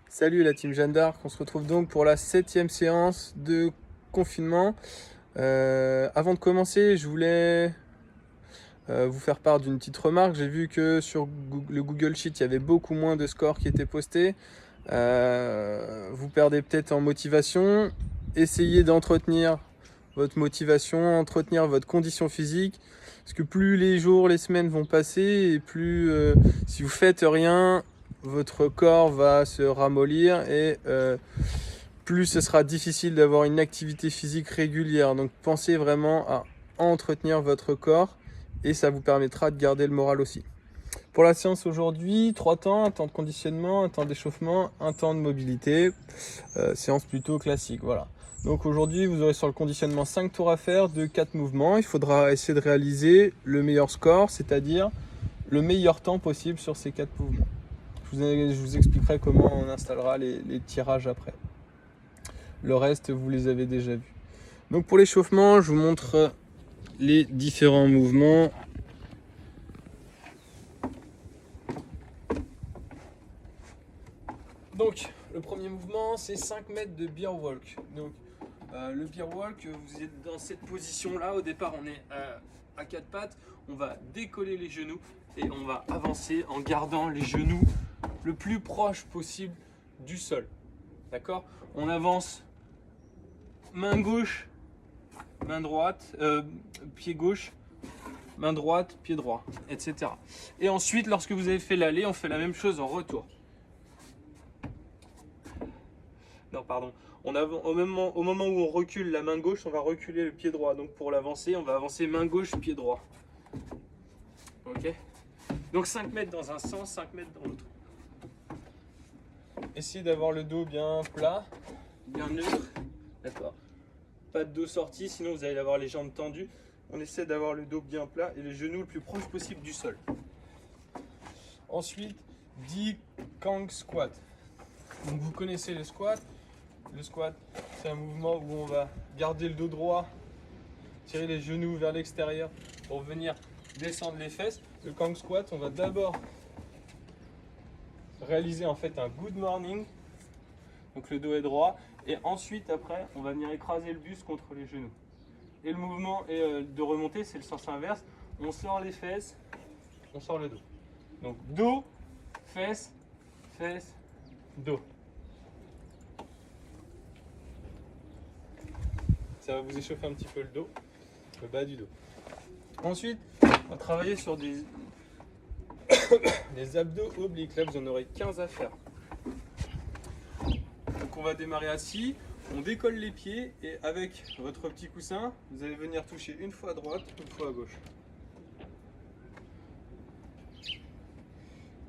Salut la team Jeanne d'Arc, on se retrouve donc pour la 7e séance de confinement. Avant de commencer, je voulais vous faire part d'une petite remarque. J'ai vu que sur le Google Sheet, il y avait beaucoup moins de scores qui étaient postés. Vous perdez peut-être en motivation. Essayez d'entretenir votre motivation, entretenir votre condition physique. Parce que plus les jours, les semaines vont passer, et plus si vous faites rien, votre corps va se ramollir et plus ce sera difficile d'avoir une activité physique régulière. Donc pensez vraiment à entretenir votre corps et ça vous permettra de garder le moral aussi. Pour la séance aujourd'hui, 3 temps, un temps de conditionnement, un temps d'échauffement, un temps de mobilité. Séance plutôt classique, voilà. Donc aujourd'hui, vous aurez sur le conditionnement 5 tours à faire de 4 mouvements. Il faudra essayer de réaliser le meilleur score, c'est-à-dire le meilleur temps possible sur ces 4 mouvements. Je vous expliquerai comment on installera les tirages après. Le reste, vous les avez déjà vus. Donc pour l'échauffement, je vous montre les différents mouvements. Donc le premier mouvement, c'est 5 mètres de beer walk. Donc le beer walk, vous êtes dans cette position-là. Au départ, on est à 4 pattes. On va décoller les genoux et on va avancer en gardant les genoux le plus proche possible du sol. D'accord ? On avance main gauche, main droite, pied gauche, main droite, pied droit, etc. Et ensuite, lorsque vous avez fait l'aller, on fait la même chose en retour. Non, pardon. Au moment où on recule la main gauche, on va reculer le pied droit. Donc pour l'avancer, on va avancer main gauche, pied droit. Ok ? Donc 5 mètres dans un sens, 5 mètres dans l'autre. Essayez d'avoir le dos bien plat, bien neutre. D'accord ? Pas de dos sorti, sinon vous allez avoir les jambes tendues. On essaie d'avoir le dos bien plat et les genoux le plus proche possible du sol. Ensuite, 10 Kang squat. Donc vous connaissez le squat. Le squat, c'est un mouvement où on va garder le dos droit, tirer les genoux vers l'extérieur pour venir descendre les fesses. Le Kang squat, on va d'abord réaliser en fait un good morning. Donc le dos est droit. Et ensuite, après, on va venir écraser le buste contre les genoux. Et le mouvement de remontée, c'est le sens inverse. On sort les fesses, on sort le dos. Donc dos, fesses, fesses, dos. Ça va vous échauffer un petit peu le dos, le bas du dos. Ensuite, on va travailler sur des abdos obliques. Là, vous en aurez 15 à faire. Donc on va démarrer assis, on décolle les pieds et avec votre petit coussin, vous allez venir toucher une fois à droite, une fois à gauche.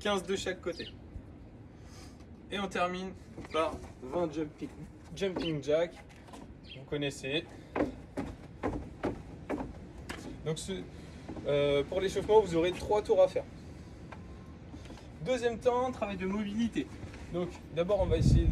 15 de chaque côté. Et on termine par 20 jumping jack. Vous connaissez. Donc pour l'échauffement, vous aurez 3 tours à faire. Deuxième temps, travail de mobilité. Donc d'abord, on va essayer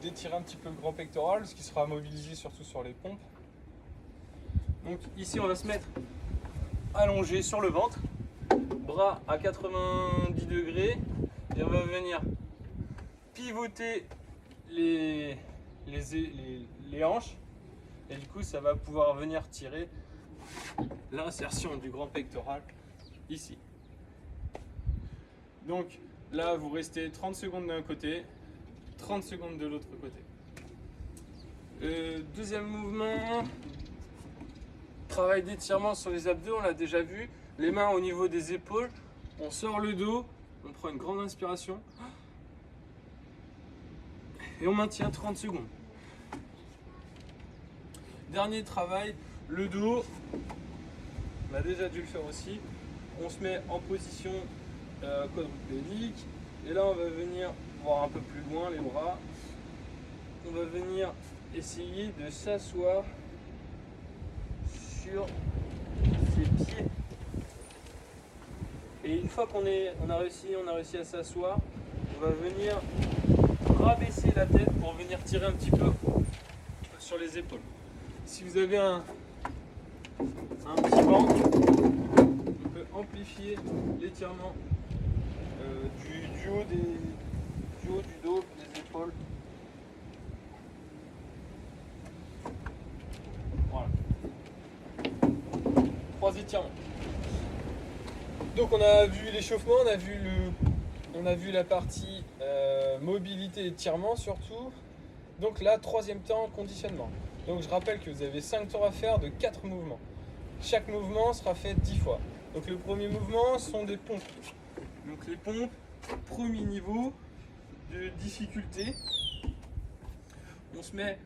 d'étirer un petit peu le grand pectoral, ce qui sera mobilisé surtout sur les pompes. Donc ici, on va se mettre allongé sur le ventre, bras à 90 degrés, et on va venir pivoter les hanches. Et du coup, ça va pouvoir venir tirer l'insertion du grand pectoral ici. Donc là, vous restez 30 secondes d'un côté, 30 secondes de l'autre côté. Deuxième mouvement, travail d'étirement sur les abdos, on l'a déjà vu. Les mains au niveau des épaules, on sort le dos, on prend une grande inspiration et on maintient 30 secondes. Dernier travail, le dos, on a déjà dû le faire aussi. On se met en position quadrupédique et là on va venir voir un peu plus loin les bras. On va venir essayer de s'asseoir sur ses pieds. Et une fois qu'on a réussi à s'asseoir, on va venir rabaisser la tête pour venir tirer un petit peu sur les épaules. Si vous avez un petit banc, on peut amplifier l'étirement du haut du dos d'étirement. Donc on a vu l'échauffement, on a vu la partie mobilité et étirement surtout. Donc là, troisième temps, conditionnement. Donc je rappelle que vous avez 5 tours à faire de 4 mouvements. Chaque mouvement sera fait 10 fois. Donc le premier mouvement sont des pompes. Donc les pompes, premier niveau de difficulté. On se met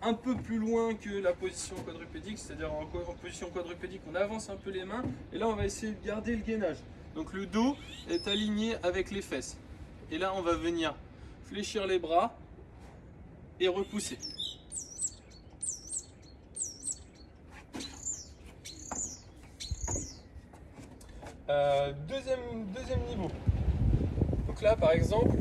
un peu plus loin que la position quadrupédique, c'est-à-dire en position quadrupédique, on avance un peu les mains. Et là, on va essayer de garder le gainage. Donc le dos est aligné avec les fesses. Et là, on va venir fléchir les bras et repousser. Deuxième niveau. Donc là, par exemple,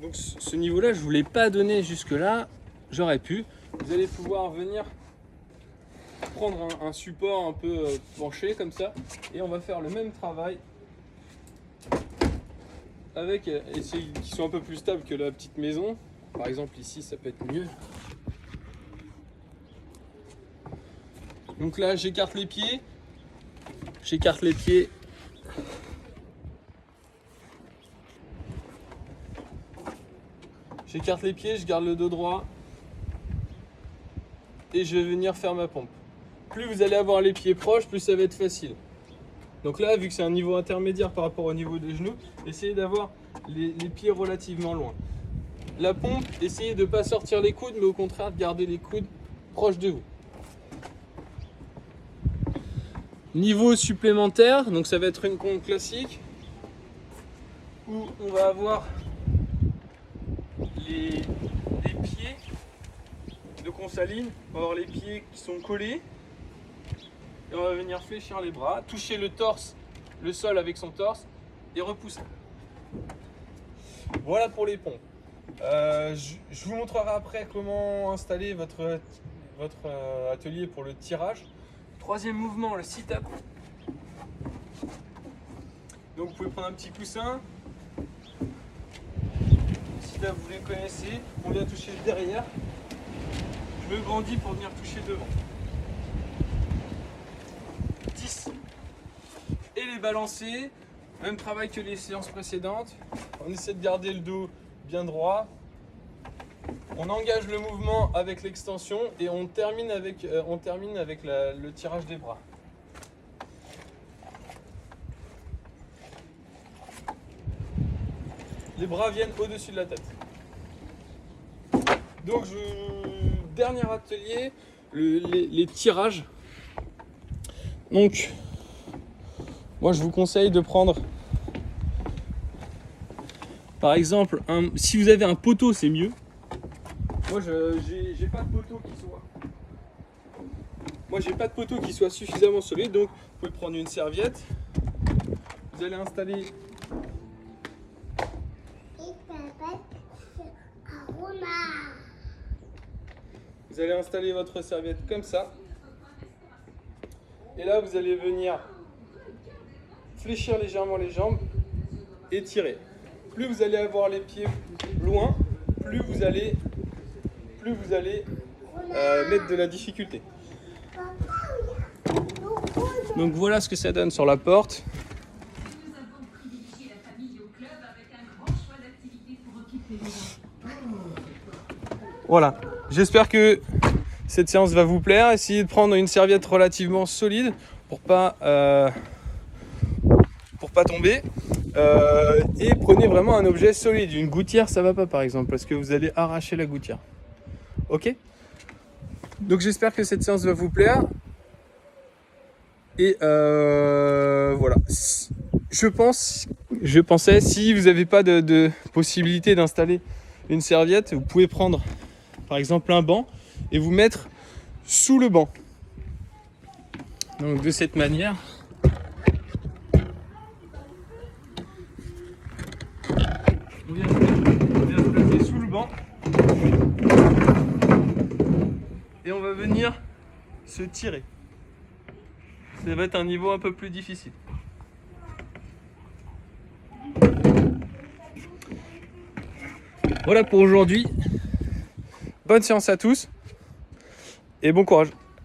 donc ce niveau-là, je ne vous l'ai pas donné jusque-là. J'aurais pu. Vous allez pouvoir venir prendre un support un peu penché comme ça. Et on va faire le même travail avec essayer qu'ils soient un peu plus stables que la petite maison. Par exemple, ici, ça peut être mieux. Donc là, j'écarte les pieds. J'écarte les pieds. J'écarte les pieds, je garde le dos droit. Et je vais venir faire ma pompe. Plus vous allez avoir les pieds proches, plus ça va être facile. Donc là, vu que c'est un niveau intermédiaire par rapport au niveau des genoux, essayez d'avoir les pieds relativement loin. La pompe, essayez de ne pas sortir les coudes, mais au contraire de garder les coudes proches de vous. Niveau supplémentaire, donc ça va être une pompe classique, où on va avoir les pieds. Donc on s'aligne, on va avoir les pieds qui sont collés. Et on va venir fléchir les bras, toucher le torse, le sol avec son torse et repousser. Voilà pour les pompes. Je vous montrerai après comment installer votre atelier pour le tirage. Troisième mouvement, le sit-up. Donc vous pouvez prendre un petit coussin. Le sit-up, vous les connaissez. On vient toucher derrière. Je me grandis pour venir toucher devant. 10. Et les balancer. Même travail que les séances précédentes. On essaie de garder le dos bien droit. On engage le mouvement avec l'extension et on termine avec, le tirage des bras. Les bras viennent au-dessus de la tête. Donc, dernier atelier, les tirages. Donc, moi je vous conseille de prendre, par exemple, si vous avez un poteau, c'est mieux. Moi, j'ai pas de poteau qui soit suffisamment solide, donc vous pouvez prendre une serviette. Vous allez installer. Vous allez installer votre serviette comme ça. Et là, vous allez venir fléchir légèrement les jambes et tirer. Plus vous allez avoir les pieds loin, plus vous allez mettre de la difficulté. Donc voilà ce que ça donne sur la porte. Voilà, j'espère que cette séance va vous plaire. Essayez de prendre une serviette relativement solide pour pas tomber. Et prenez vraiment un objet solide. Une gouttière, ça va pas par exemple, parce que vous allez arracher la gouttière. Ok ? Donc j'espère que cette séance va vous plaire. Et voilà. Je pensais, si vous n'avez pas de possibilité d'installer une serviette, vous pouvez prendre par exemple un banc et vous mettre sous le banc. Donc de cette manière, on vient se placer sous le banc et on va venir se tirer. Ça va être un niveau un peu plus difficile. Voilà pour aujourd'hui. Bonne séance à tous et bon courage.